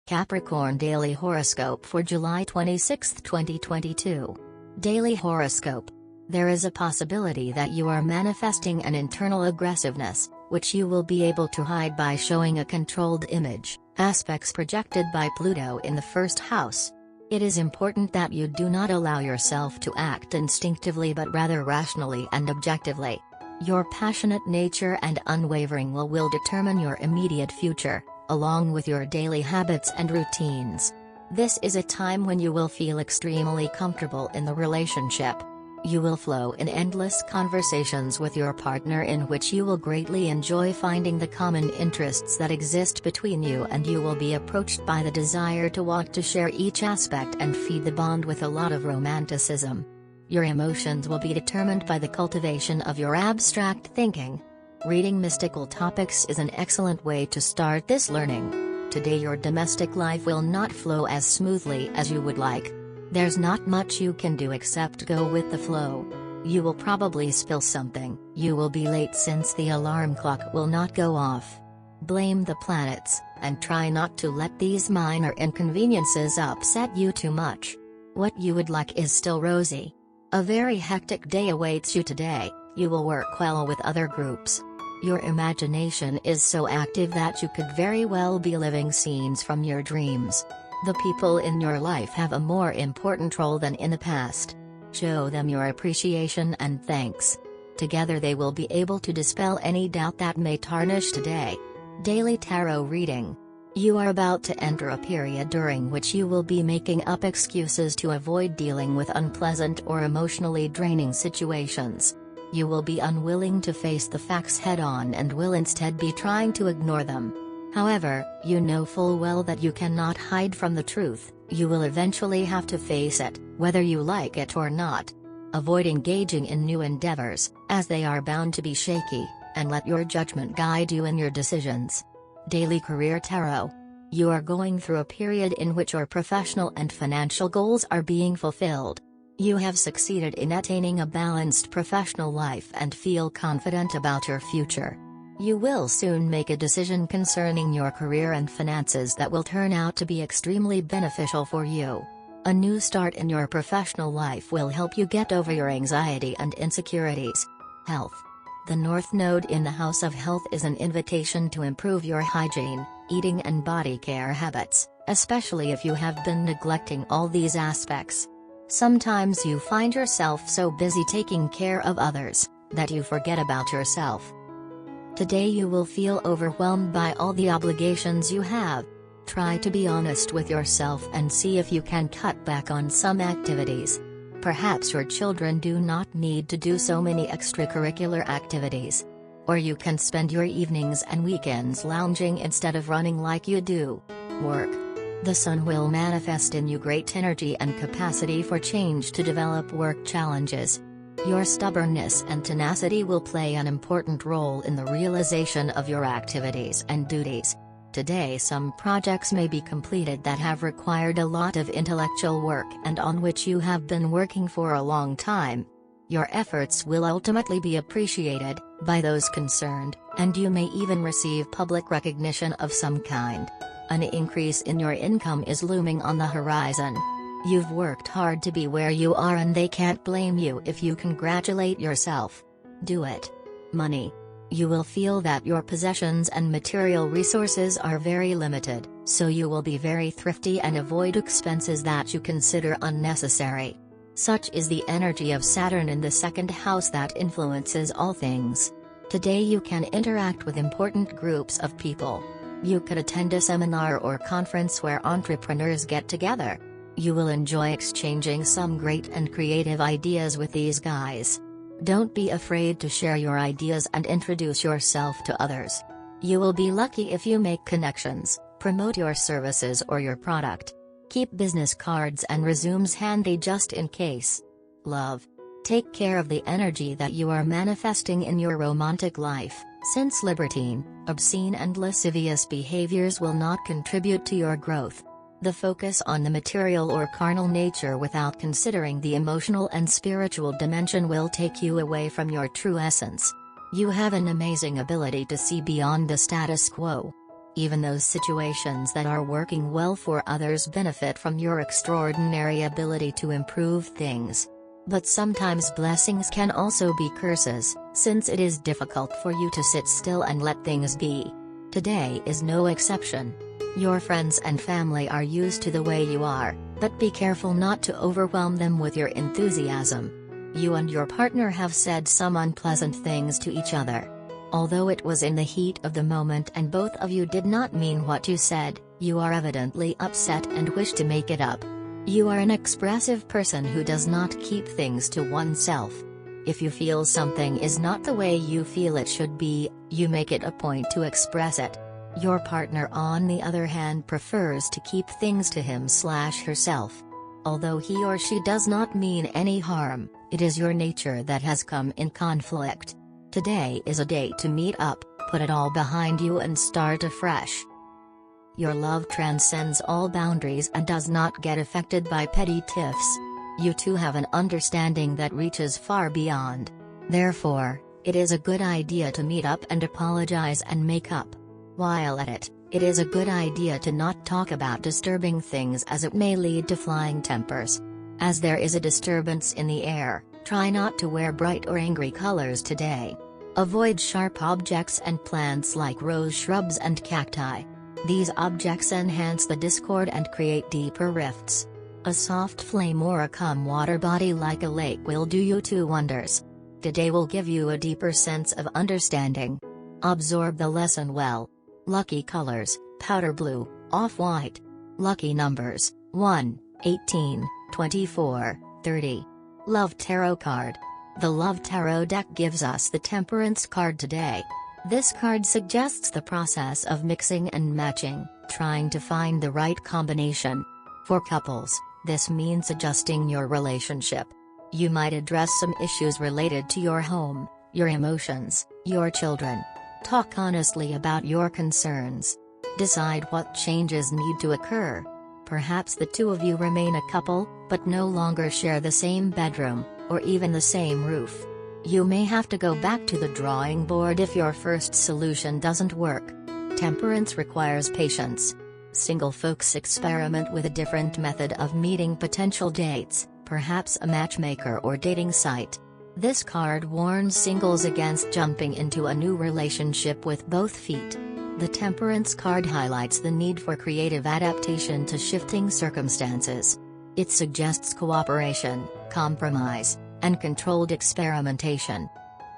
Capricorn Daily Horoscope for July 26, 2022. Daily Horoscope. There is a possibility that you are manifesting an internal aggressiveness, which you will be able to hide by showing a controlled image. Aspects projected by Pluto in the first house. It is important that you do not allow yourself to act instinctively but rather rationally and objectively. Your passionate nature and unwavering will determine your immediate future, along with your daily habits and routines. This is a time when you will feel extremely comfortable in the relationship. You will flow in endless conversations with your partner in which you will greatly enjoy finding the common interests that exist between you, and you will be approached by the desire to want to share each aspect and feed the bond with a lot of romanticism. Your emotions will be determined by the cultivation of your abstract thinking. Reading mystical topics is an excellent way to start this learning. Today your domestic life will not flow as smoothly as you would like. There's not much you can do except go with the flow. You will probably spill something. You will be late since the alarm clock will not go off. Blame the planets, and try not to let these minor inconveniences upset you too much. What you would like is still rosy. A very hectic day awaits you today. You will work well with other groups. Your imagination is so active that you could very well be living scenes from your dreams. The people in your life have a more important role than in the past. Show them your appreciation and thanks. Together they will be able to dispel any doubt that may tarnish today. Daily Tarot Reading. You are about to enter a period during which you will be making up excuses to avoid dealing with unpleasant or emotionally draining situations. You will be unwilling to face the facts head-on and will instead be trying to ignore them. However, you know full well that you cannot hide from the truth. You will eventually have to face it, whether you like it or not. Avoid engaging in new endeavors, as they are bound to be shaky, and let your judgment guide you in your decisions. Daily Career Tarot. You are going through a period in which your professional and financial goals are being fulfilled. You have succeeded in attaining a balanced professional life and feel confident about your future. You will soon make a decision concerning your career and finances that will turn out to be extremely beneficial for you. A new start in your professional life will help you get over your anxiety and insecurities. Health. The North Node in the House of Health is an invitation to improve your hygiene, eating and body care habits, especially if you have been neglecting all these aspects. Sometimes you find yourself so busy taking care of others, that you forget about yourself. Today you will feel overwhelmed by all the obligations you have. Try to be honest with yourself and see if you can cut back on some activities. Perhaps your children do not need to do so many extracurricular activities. Or you can spend your evenings and weekends lounging instead of running like you do. Work. The sun will manifest in you great energy and capacity for change to develop work challenges. Your stubbornness and tenacity will play an important role in the realization of your activities and duties. Today some projects may be completed that have required a lot of intellectual work and on which you have been working for a long time. Your efforts will ultimately be appreciated by those concerned, and you may even receive public recognition of some kind. An increase in your income is looming on the horizon. You've worked hard to be where you are and they can't blame you if you congratulate yourself. Do it. Money. You will feel that your possessions and material resources are very limited, so you will be very thrifty and avoid expenses that you consider unnecessary. Such is the energy of Saturn in the second house that influences all things. Today you can interact with important groups of people. You could attend a seminar or conference where entrepreneurs get together. You will enjoy exchanging some great and creative ideas with these guys. Don't be afraid to share your ideas and introduce yourself to others. You will be lucky if you make connections, promote your services or your product. Keep business cards and resumes handy just in case. Love. Take care of the energy that you are manifesting in your romantic life, since libertine, obscene and lascivious behaviors will not contribute to your growth. The focus on the material or carnal nature without considering the emotional and spiritual dimension will take you away from your true essence. You have an amazing ability to see beyond the status quo. Even those situations that are working well for others benefit from your extraordinary ability to improve things. But sometimes blessings can also be curses, since it is difficult for you to sit still and let things be. Today is no exception. Your friends and family are used to the way you are, but be careful not to overwhelm them with your enthusiasm. You and your partner have said some unpleasant things to each other. Although it was in the heat of the moment and both of you did not mean what you said, you are evidently upset and wish to make it up. You are an expressive person who does not keep things to oneself. If you feel something is not the way you feel it should be, you make it a point to express it. Your partner on the other hand prefers to keep things to him/herself. Although he or she does not mean any harm, it is your nature that has come in conflict. Today is a day to meet up, put it all behind you and start afresh. Your love transcends all boundaries and does not get affected by petty tiffs. You two have an understanding that reaches far beyond. Therefore, it is a good idea to meet up and apologize and make up. While at it, it is a good idea to not talk about disturbing things as it may lead to flying tempers. As there is a disturbance in the air, try not to wear bright or angry colors today. Avoid sharp objects and plants like rose shrubs and cacti. These objects enhance the discord and create deeper rifts. A soft flame or a calm water body like a lake will do you two wonders. Today will give you a deeper sense of understanding. Absorb the lesson well. Lucky colors, powder blue, off-white. Lucky numbers, 1, 18, 24, 30. Love Tarot card. The Love Tarot deck gives us the Temperance card today. This card suggests the process of mixing and matching, trying to find the right combination. For couples, this means adjusting your relationship. You might address some issues related to your home, your emotions, your children. Talk honestly about your concerns. Decide what changes need to occur. Perhaps the two of you remain a couple, but no longer share the same bedroom, or even the same roof. You may have to go back to the drawing board if your first solution doesn't work. Temperance requires patience. Single folks experiment with a different method of meeting potential dates, perhaps a matchmaker or dating site. This card warns singles against jumping into a new relationship with both feet. The Temperance card highlights the need for creative adaptation to shifting circumstances. It suggests cooperation, compromise, and controlled experimentation.